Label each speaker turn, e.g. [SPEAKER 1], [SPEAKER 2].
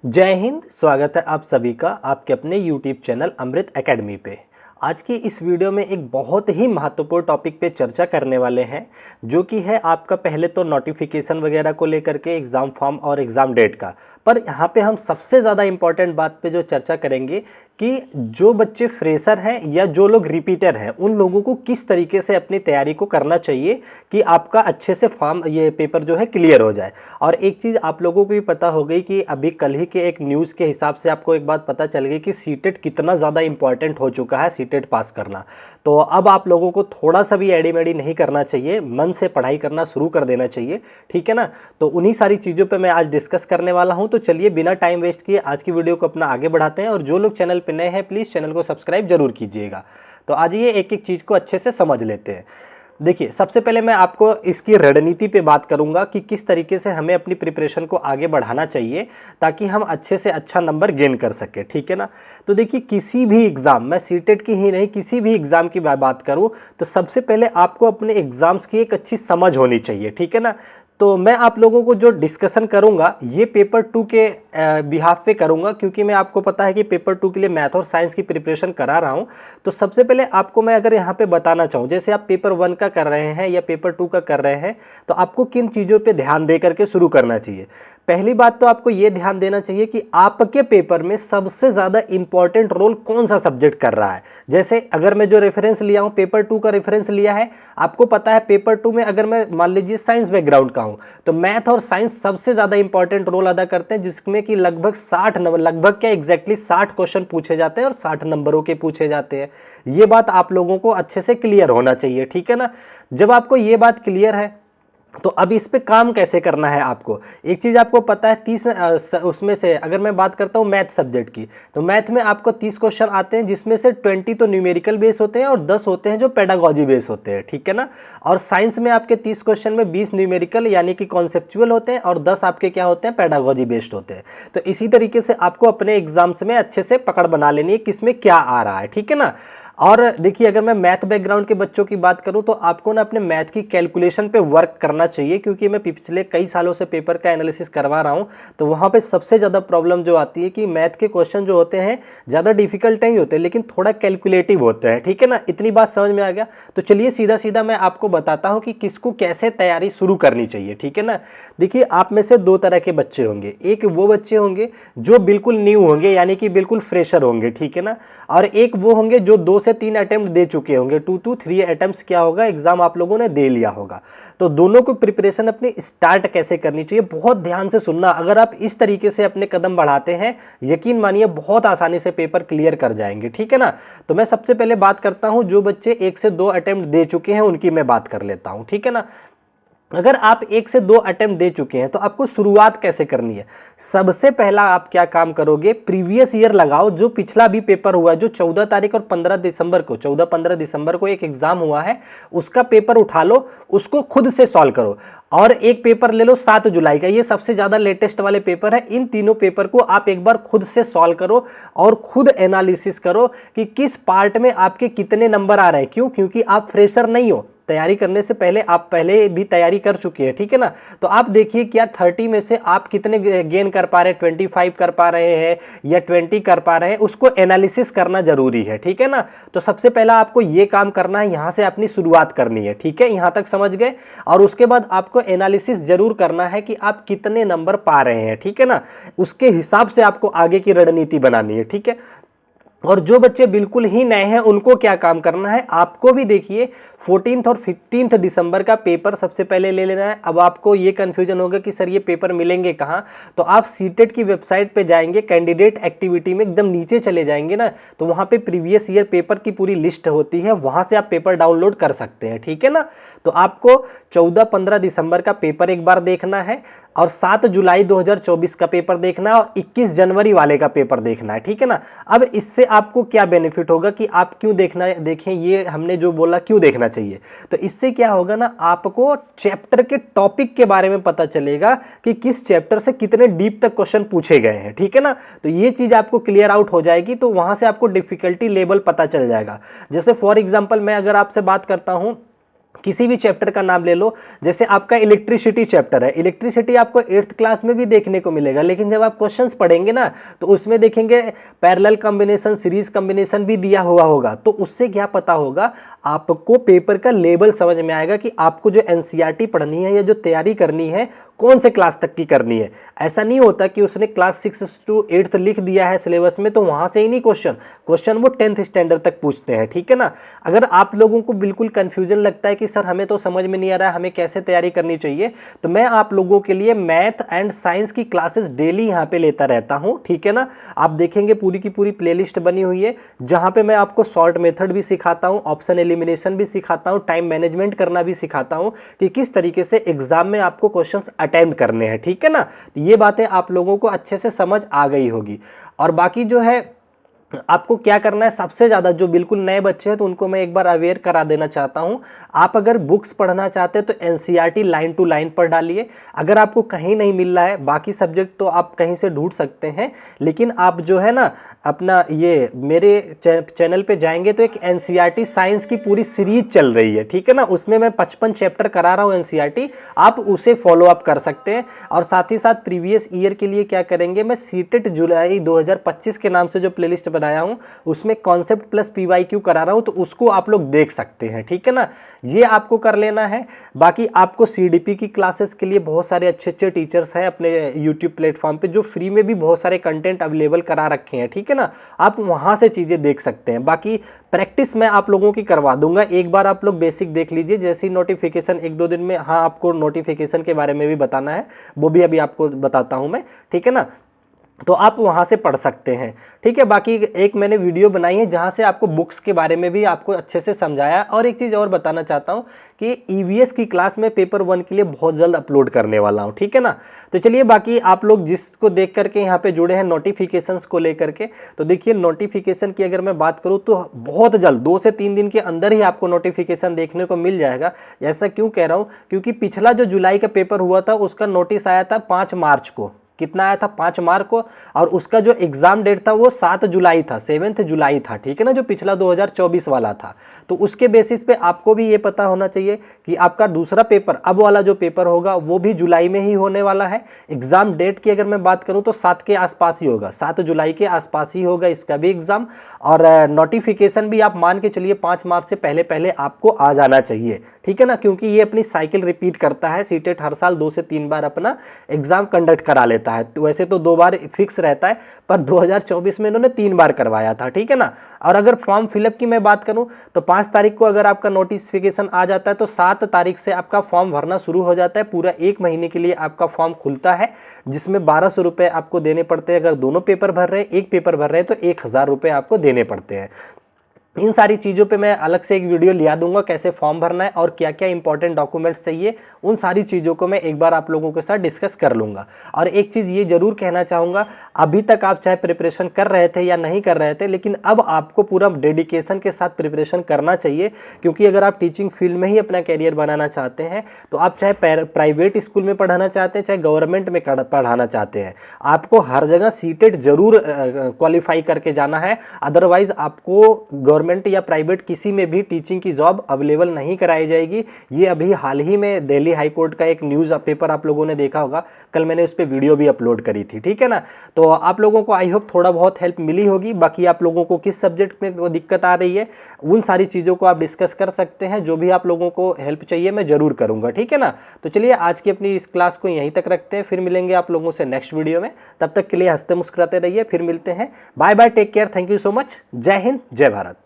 [SPEAKER 1] जय हिंद। स्वागत है आप सभी का आपके अपने यूट्यूब चैनल अमृत एकेडमी पे। आज की इस वीडियो में एक बहुत ही महत्वपूर्ण टॉपिक पे चर्चा करने वाले हैं, जो कि है आपका पहले तो नोटिफिकेशन वगैरह को लेकर के एग्ज़ाम फॉर्म और एग्ज़ाम डेट का। पर यहाँ पे हम सबसे ज़्यादा इम्पॉर्टेंट बात पे जो चर्चा करेंगे कि जो बच्चे फ्रेशर हैं या जो लोग रिपीटर हैं उन लोगों को किस तरीके से अपनी तैयारी को करना चाहिए कि आपका अच्छे से फॉर्म ये पेपर जो है क्लियर हो जाए। और एक चीज़ आप लोगों को भी पता हो गई कि अभी कल ही के एक न्यूज़ के हिसाब से आपको एक बात पता चल गई कि सीटेट कितना ज़्यादा इंपॉर्टेंट हो चुका है, सीटेट पास करना। तो अब आप लोगों को थोड़ा सा भी एड़ी मेड़ी नहीं करना चाहिए, मन से पढ़ाई करना शुरू कर देना चाहिए, ठीक है ना। तो उन्हीं सारी चीज़ों पे मैं आज डिस्कस करने वाला हूं। तो चलिए बिना टाइम वेस्ट किए आज की वीडियो को अपना आगे बढ़ाते हैं। और जो लोग चैनल पे नए हैं प्लीज़ चैनल को सब्सक्राइब जरूर कीजिएगा। तो आज ये एक एक चीज़ को अच्छे से समझ लेते हैं। देखिए, सबसे पहले मैं आपको इसकी रणनीति पे बात करूंगा कि किस तरीके से हमें अपनी प्रिपरेशन को आगे बढ़ाना चाहिए ताकि हम अच्छे से अच्छा नंबर गेन कर सके, ठीक है ना। तो देखिए, किसी भी एग्ज़ाम, मैं सीटेट की ही नहीं किसी भी एग्ज़ाम की बात करूं तो सबसे पहले आपको अपने एग्ज़ाम्स की एक अच्छी समझ होनी चाहिए, ठीक है ना। तो मैं आप लोगों को जो डिस्कशन करूंगा ये पेपर 2 के बिहाफ पे करूंगा, क्योंकि मैं आपको पता है कि पेपर 2 के लिए मैथ और साइंस की प्रिपरेशन करा रहा हूं। तो सबसे पहले आपको मैं अगर यहाँ पे बताना चाहूँ, जैसे आप पेपर 1 का कर रहे हैं या पेपर 2 का कर रहे हैं, तो आपको किन चीज़ों पे ध्यान दे करके शुरू करना चाहिए। पहली बात तो आपको ये ध्यान देना चाहिए कि आपके पेपर में सबसे ज़्यादा इंपॉर्टेंट रोल कौन सा सब्जेक्ट कर रहा है। जैसे अगर मैं जो रेफरेंस लिया हूँ, पेपर 2 का रेफरेंस लिया है, आपको पता है पेपर 2 में अगर मैं मान लीजिए साइंस बैकग्राउंड का हूँ तो मैथ और साइंस सबसे ज़्यादा इंपॉर्टेंट रोल अदा करते हैं, जिसमें कि लगभग 60 नंबर, लगभग क्या एग्जैक्टली 60 क्वेश्चन पूछे जाते हैं और 60 नंबरों के पूछे जाते हैं। ये बात आप लोगों को अच्छे से क्लियर होना चाहिए, ठीक है ना। जब आपको ये बात क्लियर है तो अब इस पे काम कैसे करना है आपको। एक चीज़ आपको पता है, 30 उसमें से अगर मैं बात करता हूँ मैथ सब्जेक्ट की, तो मैथ में आपको 30 क्वेश्चन आते हैं, जिसमें से 20 तो न्यूमेरिकल बेस होते हैं और 10 होते हैं जो पेडागॉजी बेस होते हैं, ठीक है ना। और साइंस में आपके 30 क्वेश्चन में 20 न्यूमेरिकल यानी कि कॉन्सेप्चुअल होते हैं और 10 आपके क्या होते हैं, पेडागॉजी बेस्ड होते हैं। तो इसी तरीके से आपको अपने एग्जाम्स में अच्छे से पकड़ बना लेनी है किसमें क्या आ रहा है, ठीक है ना। और देखिए, अगर मैं मैथ बैकग्राउंड के बच्चों की बात करूं तो आपको ना अपने मैथ की कैलकुलेशन पे वर्क करना चाहिए, क्योंकि मैं पिछले कई सालों से पेपर का एनालिसिस करवा रहा हूं। तो वहां पे सबसे ज़्यादा प्रॉब्लम जो आती है कि मैथ के क्वेश्चन जो होते हैं ज़्यादा डिफिकल्ट नहीं होते, लेकिन थोड़ा कैलकुलेटिव होते हैं, ठीक है ना। इतनी बात समझ में आ गया। तो चलिए सीधा सीधा मैं आपको बताता हूँ कि किसको कैसे तैयारी शुरू करनी चाहिए, ठीक है ना। देखिए, आप में से दो तरह के बच्चे होंगे। एक वो बच्चे होंगे जो बिल्कुल न्यू होंगे यानी कि बिल्कुल फ्रेशर होंगे, ठीक है ना। और एक वो होंगे जो 2 से 3 अटेम्प्ट दे चुके होंगे, 2 to 3 अटेम्प्ट्स क्या होगा, एग्जाम आप लोगों ने दे लिया होगा। तो दोनों को प्रिपरेशन अपनी स्टार्ट कैसे करनी चाहिए, बहुत ध्यान से सुनना। अगर आप इस तरीके से अपने कदम बढ़ाते हैं, यकीन मानिए बहुत आसानी से पेपर क्लियर कर जाएंगे, ठीक है ना। तो मैं सबसे पहले बात करता हूं जो बच्चे 1 से 2 अटेम्प्ट दे चुके हैं उनकी मैं बात कर लेता हूं, ठीक है ना। अगर आप 1 से 2 अटेम्प्ट दे चुके हैं तो आपको शुरुआत कैसे करनी है। सबसे पहला आप क्या काम करोगे, प्रीवियस ईयर लगाओ, जो पिछला भी पेपर हुआ है, जो 14 तारीख और 15 दिसंबर को, 14-15 दिसंबर को एक एग्जाम हुआ है, उसका पेपर उठा लो, उसको खुद से सॉल्व करो। और एक पेपर ले लो 7 जुलाई का, ये सबसे ज्यादा लेटेस्ट वाले पेपर है। इन तीनों पेपर को आप एक बार खुद से सॉल्व करो और खुद एनालिसिस करो कि किस पार्ट में आपके कितने नंबर आ रहे हैं। क्यों? क्योंकि आप फ्रेशर नहीं हो, तैयारी करने से पहले आप पहले भी तैयारी कर चुके हैं, ठीक है ना। तो आप देखिए क्या 30 में से आप कितने गेन कर पा रहे हैं, 25 कर पा रहे हैं या 20 कर पा रहे हैं, उसको एनालिसिस करना जरूरी है, ठीक है ना। तो सबसे पहला आपको ये काम करना है, यहां से अपनी शुरुआत करनी है, ठीक है, यहां तक समझ गए। और उसके बाद आपको एनालिसिस जरूर करना है कि आप कितने नंबर पा रहे हैं, ठीक है ना। उसके हिसाब से आपको आगे की रणनीति बनानी है, ठीक है। और जो बच्चे बिल्कुल ही नए हैं उनको क्या काम करना है, आपको भी देखिए 14 और 15 दिसंबर का पेपर सबसे पहले ले लेना है। अब आपको ये कंफ्यूजन होगा कि सर ये पेपर मिलेंगे कहाँ, तो आप सीटेट की वेबसाइट पे जाएंगे, कैंडिडेट एक्टिविटी में एकदम नीचे चले जाएंगे ना, तो वहाँ पे प्रीवियस ईयर पेपर की पूरी लिस्ट होती है, वहाँ से आप पेपर डाउनलोड कर सकते हैं, ठीक है ना। तो आपको 14-15 दिसंबर का पेपर एक बार देखना है और 7 जुलाई 2024 का पेपर देखना है और 21 जनवरी वाले का पेपर देखना है, ठीक है ना। अब इससे आपको क्या बेनिफिट होगा कि आप क्यों देखें, ये हमने जो बोला क्यों देखना चाहिए। तो इससे क्या होगा ना, आपको चैप्टर के टॉपिक के बारे में पता चलेगा कि किस चैप्टर से कितने डीप तक क्वेश्चन पूछे गए हैं, ठीक है ना। तो ये चीज आपको क्लियर आउट हो जाएगी, तो वहां से आपको डिफिकल्टी लेवल पता चल जाएगा। जैसे फॉर एग्जाम्पल मैं अगर आपसे बात करता हूं किसी भी चैप्टर का नाम ले लो, जैसे आपका इलेक्ट्रिसिटी चैप्टर है, इलेक्ट्रिसिटी आपको 8th क्लास में भी देखने को मिलेगा, लेकिन जब आप क्वेश्चंस पढ़ेंगे ना तो उसमें देखेंगे पैरेलल कॉम्बिनेशन, सीरीज कॉम्बिनेशन भी दिया हुआ होगा। तो उससे क्या पता होगा, आपको पेपर का लेवल समझ में आएगा कि आपको जो एनसीईआरटी पढ़नी है या जो तैयारी करनी है कौन से क्लास तक की करनी है। ऐसा नहीं होता कि उसने क्लास 6 to 8th लिख दिया है सिलेबस में तो वहां से ही नहीं क्वेश्चन वो 10th स्टैंडर्ड तक पूछते हैं, ठीक है ना। अगर आप लोगों को बिल्कुल कंफ्यूजन लगता है कि सर हमें तो समझ में नहीं आ रहा है हमें कैसे तैयारी करनी चाहिए, तो मैं आप लोगों के लिए मैथ एंड साइंस की क्लासेस डेली यहाँ पे लेता रहता हूँ, ठीक है ना। आप देखेंगे पूरी की पूरी प्लेलिस्ट बनी हुई है जहाँ पे मैं आपको शॉर्ट मेथड भी सिखाता हूँ, ऑप्शन एलिमिनेशन भी सिखाता हूँ, टाइम मैनेजमेंट करना भी सिखाता हूँ कि किस तरीके से एग्जाम में आपको क्वेश्चंस अटेम्प्ट करने हैं, ठीक है ना। तो ये बातें आप लोगों को अच्छे से समझ आ गई होगी। और बाकी जो है आपको क्या करना है, सबसे ज़्यादा जो बिल्कुल नए बच्चे हैं तो उनको मैं एक बार अवेयर करा देना चाहता हूँ। आप अगर बुक्स पढ़ना चाहते हैं तो एनसीईआरटी लाइन टू लाइन पढ़ डालिए। अगर आपको कहीं नहीं मिल रहा है, बाकी सब्जेक्ट तो आप कहीं से ढूंढ सकते हैं, लेकिन आप जो है ना अपना ये मेरे चैनल पे जाएंगे तो एक एनसीईआरटी साइंस की पूरी सीरीज चल रही है, ठीक है ना। उसमें मैं 55 चैप्टर करा रहा हूँ एनसीईआरटी, आप उसे फॉलो अप कर सकते हैं। और साथ ही साथ प्रीवियस ईयर के लिए क्या करेंगे, मैं सीटेट जुलाई 2025 के नाम से जो प्लेलिस्ट बनाया हूं उसमें कॉन्सेप्ट प्लस पीवाईक्यू करा रहा हूं, तो उसको आप लोग देख सकते हैं, ठीक है ना। ये आपको कर लेना है। बाकी आपको सीडीपी की क्लासेस के लिए बहुत सारे अच्छे अच्छे टीचर्स हैं अपने यूट्यूब प्लेटफॉर्म पे जो फ्री में भी बहुत सारे कंटेंट अवेलेबल करा रखे हैं, ठीक है ना। आप वहां से चीजें देख सकते हैं। बाकी प्रैक्टिस मैं आप लोगों की करवा दूंगा, एक बार आप लोग बेसिक देख लीजिए, जैसे ही नोटिफिकेशन 1-2 दिन में, हाँ आपको नोटिफिकेशन के बारे में भी बताना है, वो भी अभी आपको बताता हूं मैं, ठीक है ना। तो आप वहां से पढ़ सकते हैं, ठीक है। बाकी एक मैंने वीडियो बनाई है जहां से आपको बुक्स के बारे में भी आपको अच्छे से समझाया। और एक चीज़ और बताना चाहता हूं कि ईवीएस की क्लास में पेपर 1 के लिए बहुत जल्द अपलोड करने वाला हूं, ठीक है ना। तो चलिए, बाकी आप लोग जिसको देख करके यहाँ पे जुड़े हैं नोटिफिकेशंस को लेकर के, तो देखिए नोटिफिकेशन की अगर मैं बात करूँ तो बहुत जल्द 2 से 3 दिन के अंदर ही आपको नोटिफिकेशन देखने को मिल जाएगा। ऐसा क्यों कह रहा हूँ, क्योंकि पिछला जो जुलाई का पेपर हुआ था उसका नोटिस आया था 5 मार्च को। कितना आया था, 5 मार्च को। और उसका जो एग्जाम डेट था वो 7 जुलाई था, 7 जुलाई था, ठीक है ना, जो पिछला 2024 वाला था। तो उसके बेसिस पे आपको भी ये पता होना चाहिए कि आपका दूसरा पेपर, अब वाला जो पेपर होगा वो भी जुलाई में ही होने वाला है। एग्जाम डेट की अगर मैं बात करूं तो 7 के आसपास ही होगा, 7 जुलाई के आसपास ही होगा इसका भी एग्जाम। और नोटिफिकेशन भी आप मान के चलिए 5 मार्च से पहले पहले आपको आ जाना चाहिए, ठीक है ना, क्योंकि ये अपनी साइकिल रिपीट करता है। सीटेट हर साल 2 से 3 बार अपना एग्जाम कंडक्ट करा लेता है। तो वैसे तो 2 बार फिक्स रहता है, पर 2024 में इन्होंने 3 बार करवाया था, ठीक है ना। और अगर फॉर्म फिलअप की मैं बात करूं तो 5 तारीख को अगर आपका नोटिफिकेशन आ जाता है तो 7 तारीख से आपका फॉर्म भरना शुरू हो जाता है। पूरा 1 महीने के लिए आपका फॉर्म खुलता है, जिसमें 1200 रुपए आपको देने पड़ते हैं। अगर दोनों पेपर भर रहे हैं, एक पेपर भर रहे हैं तो 1000 रुपए आपको देने पड़ते हैं। इन सारी चीज़ों पे मैं अलग से एक वीडियो लिया दूंगा, कैसे फॉर्म भरना है और क्या क्या इंपॉर्टेंट डॉक्यूमेंट्स चाहिए, उन सारी चीज़ों को मैं एक बार आप लोगों के साथ डिस्कस कर लूंगा। और एक चीज़ ये जरूर कहना चाहूँगा, अभी तक आप चाहे प्रिपरेशन कर रहे थे या नहीं कर रहे थे, लेकिन अब आपको पूरा डेडिकेशन के साथ प्रिपरेशन करना चाहिए। क्योंकि अगर आप टीचिंग फील्ड में ही अपना कैरियर बनाना चाहते हैं तो आप चाहे प्राइवेट स्कूल में पढ़ाना चाहते हैं, चाहे गवर्नमेंट में पढ़ाना चाहते हैं, आपको हर जगह सीटेट जरूर क्वालिफाई करके जाना है। अदरवाइज आपको गवर्नमेंट या प्राइवेट किसी में भी टीचिंग की जॉब अवेलेबल नहीं कराई जाएगी। ये अभी हाल ही में दिल्ली हाई कोर्ट का एक न्यूज़ पेपर आप लोगों ने देखा होगा, कल मैंने उस पर वीडियो भी अपलोड करी थी, ठीक है ना। तो आप लोगों को आई होप थोड़ा बहुत हेल्प मिली होगी। बाकी आप लोगों को किस सब्जेक्ट में वो दिक्कत आ रही है, उन सारी चीज़ों को आप डिस्कस कर सकते हैं। जो भी आप लोगों को हेल्प चाहिए मैं जरूर करूँगा, ठीक है ना। तो चलिए, आज की अपनी इस क्लास को यहीं तक रखते हैं, फिर मिलेंगे आप लोगों से नेक्स्ट वीडियो में। तब तक के लिए हंसते मुस्कुराते रहिए, फिर मिलते हैं। Bye bye, take care, thank you so much. Jai Hind, जय भारत।